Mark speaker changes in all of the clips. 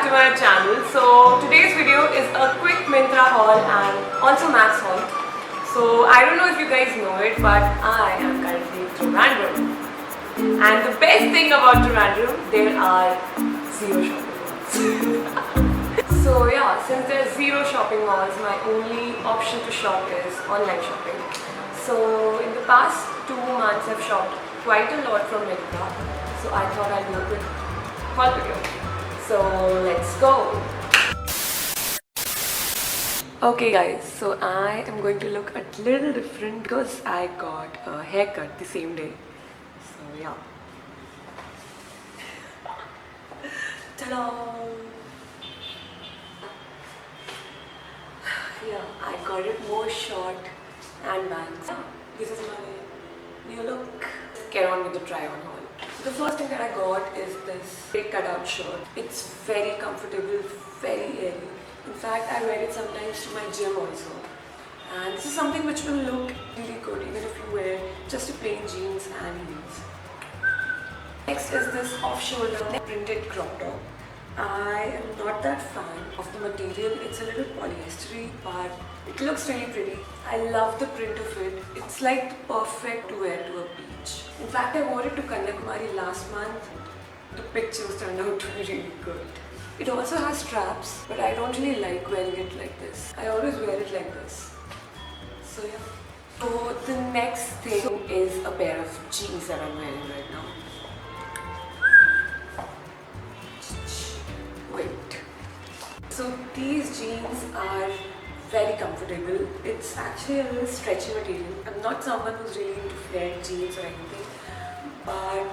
Speaker 1: to my channel. So today's video is a quick Myntra haul and also Max haul. So I don't know if you guys know it, but I am currently in Trivandrum. And the best thing about Trivandrum, there are zero shopping malls. So yeah, since there's zero shopping malls, my only option to shop is online shopping. So in the past 2 months I've shopped quite a lot from Myntra. So I thought I'd do a quick haul video. So let's go. Okay guys, so I am going to look a little different because I got a haircut the same day. So yeah. Ta-da! Yeah, I got it more short and bangs. This is my new look. Get on with the try on haul. The first thing that I got is this big cutout shirt. It's very comfortable, very airy. In fact, I wear it sometimes to my gym also. And this is something which will look really good even if you wear just a plain jeans and heels. Next is this off-shoulder printed crop top. I am not that fan of the material. It's a little polyestery, but it looks really pretty. I love the print of it. It's like perfect to wear to a beach. In fact, I wore it to Kanyakumari last month. The pictures turned out to be really good. It also has straps, but I don't really like wearing it like this. I always wear it like this. So yeah. So the next thing is a pair of jeans that I'm wearing right now. So these jeans are very comfortable. It's actually a little stretchy material. I'm not someone who's really into flared jeans or anything, but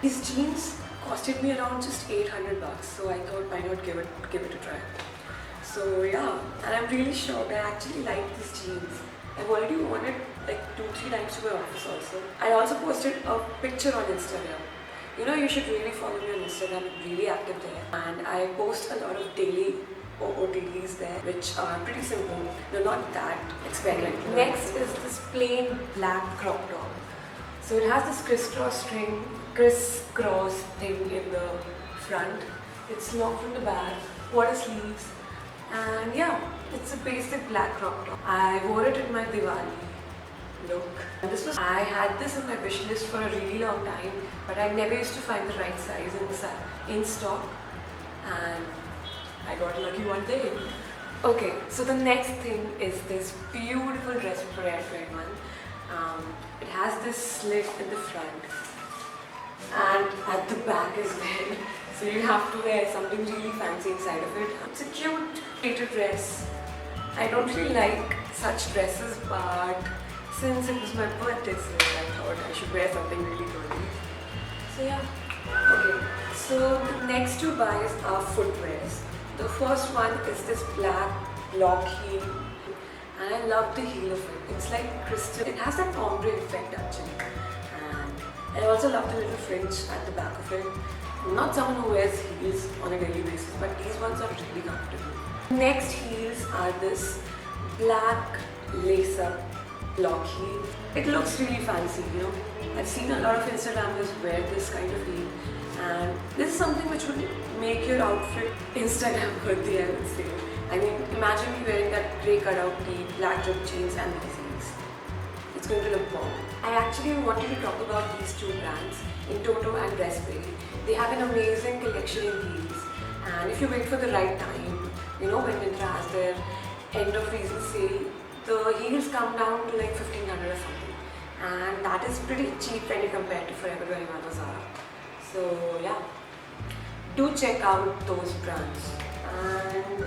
Speaker 1: these jeans costed me around just 800 bucks. So I thought, why not give it a try. So yeah, and I'm really shocked. I actually like these jeans. I've already worn it like 2-3 times to my office also. I also posted a picture on Instagram. You know, you should really follow me on Instagram. I'm really active there, and I post a lot of daily OOTDs there, which are pretty simple. They're not that experimental. Next is this plain black crop top. So it has this crisscross thing in the front. It's long from the back, water sleeves, and yeah, it's a basic black crop top. I wore it in my Diwali look. And I had this on my wish list for a really long time, but I never used to find the right size in stock, and I got lucky one day. Okay, so the next thing is this beautiful dress for everyone. It has this slit in the front and at the back as well. So you have to wear something really fancy inside of it. It's a cute pleated dress. I don't really like such dresses, but since it was my birthday, so I thought I should wear something really good. So yeah. Okay, so the next 2 buys are footwears. The first one is this black block heel, and I love the heel of it. It's like crystal. It has that ombre effect actually, and I also love the little fringe at the back of it. I'm not someone who wears heels on a daily basis, but these ones are really comfortable. Next heels are this black lace-up block heel. It looks really fancy, you know. I've seen a lot of Instagrammers wear this kind of heel, and this is something which would make your outfit Instagram worthy, I would say. I mean, imagine me wearing that grey cutout tee, black ripped jeans and these heels. It's going to look bomb. I actually wanted to talk about these 2 brands, Intoto and Dressberry. They have an amazing collection in heels, and if you wait for the right time, you know, when Myntra has their end of season sale, the heels come down to like 1500 or something, and that is pretty cheap when you compare to Forever 21 or Zara. So yeah, do check out those brands. And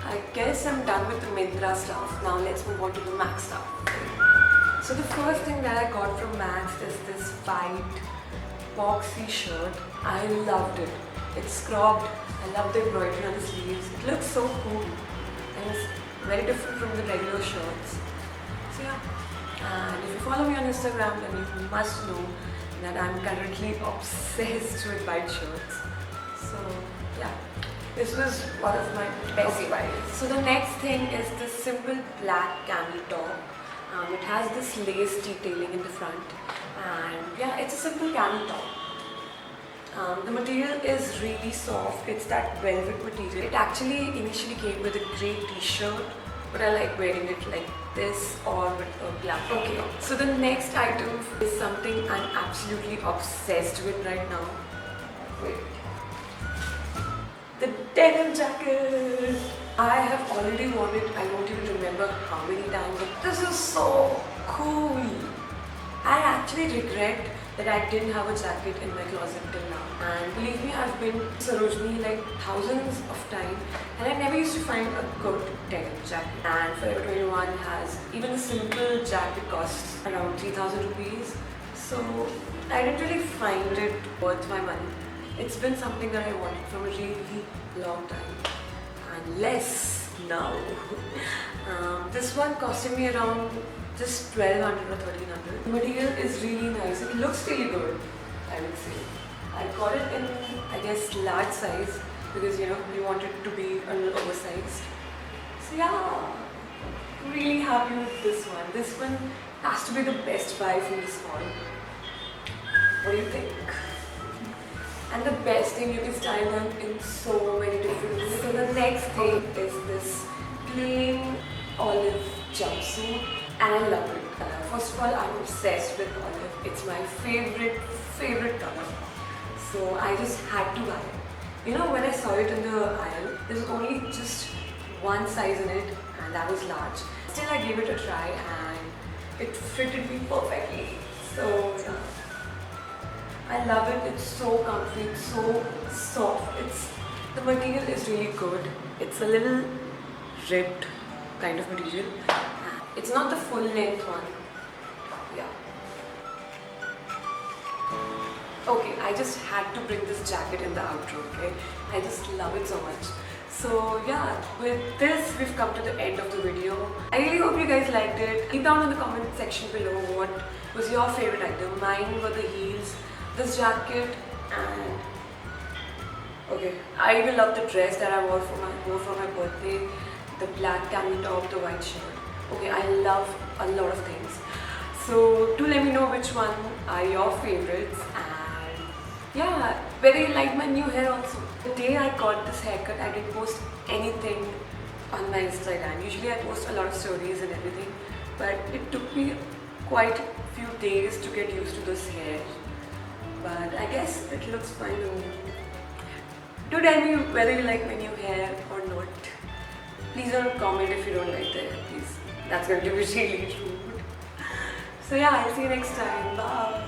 Speaker 1: I guess I'm done with the Myntra stuff. Now let's move on to the Max stuff. So the first thing that I got from Max is this white boxy shirt. I loved it. It's scrubbed. I love the embroidery on the sleeves. It looks so cool, and it's very different from the regular shirts. So yeah, and if you follow me on Instagram, then you must know that I'm currently obsessed with white shirts. So yeah, this was one of my best buys. So the next thing is this simple black camel top. It has this lace detailing in the front, and yeah, it's a simple camel top. The material is really soft. It's that velvet material. It actually initially came with a grey t-shirt, but I like wearing it like this or with a black. Okay, so the next item is something I'm absolutely obsessed with right now. Wait. The denim jacket. I have already worn it. I don't even remember how many times. But this is so cool. I actually regret that I didn't have a jacket in my closet till now. And believe me, I've been to Sarojini like thousands of times and I never used to find a good denim jacket. And Forever 21 has, even a simple jacket costs around 3,000 rupees. So I didn't really find it worth my money. It's been something that I wanted from a really long time. Unless now. This one costed me around just 1200 or 1300. The material is really nice. It looks really good, I would say. I got it in, I guess, large size because we wanted it to be a little oversized. So yeah, really happy with this one. This one has to be the best buy from this haul. What do you think? And the best thing, you can style them in so many different ways. So the next thing is this plain olive jumpsuit. And I love it. First of all, I'm obsessed with olive. It's my favorite color. So I just had to buy it. When I saw it in the aisle, there was only just one size in it and that was large. Still, I gave it a try and it fitted me perfectly. So yeah. I love it. It's so comfy, it's so soft. The material is really good. It's a little ribbed kind of material. It's not the full length one. Yeah. Okay, I just had to bring this jacket in the outro, okay? I just love it so much. So yeah, with this we've come to the end of the video. I really hope you guys liked it. Leave down in the comment section below what was your favorite item. Mine were the heels, this jacket, and okay, I even love the dress that I wore for my birthday. The black cami top, the white shirt. Okay, I love a lot of things. So do let me know which one are your favorites, and yeah, whether you like my new hair also. The day I got this haircut, I didn't post anything on my Instagram. Usually I post a lot of stories and everything, but it took me quite a few days to get used to this hair. But I guess it looks fine on me. Do tell me whether you like my new hair or not. Please don't comment if you don't like the hair, please. That's going to be really rude. So yeah, I'll see you next time. Bye.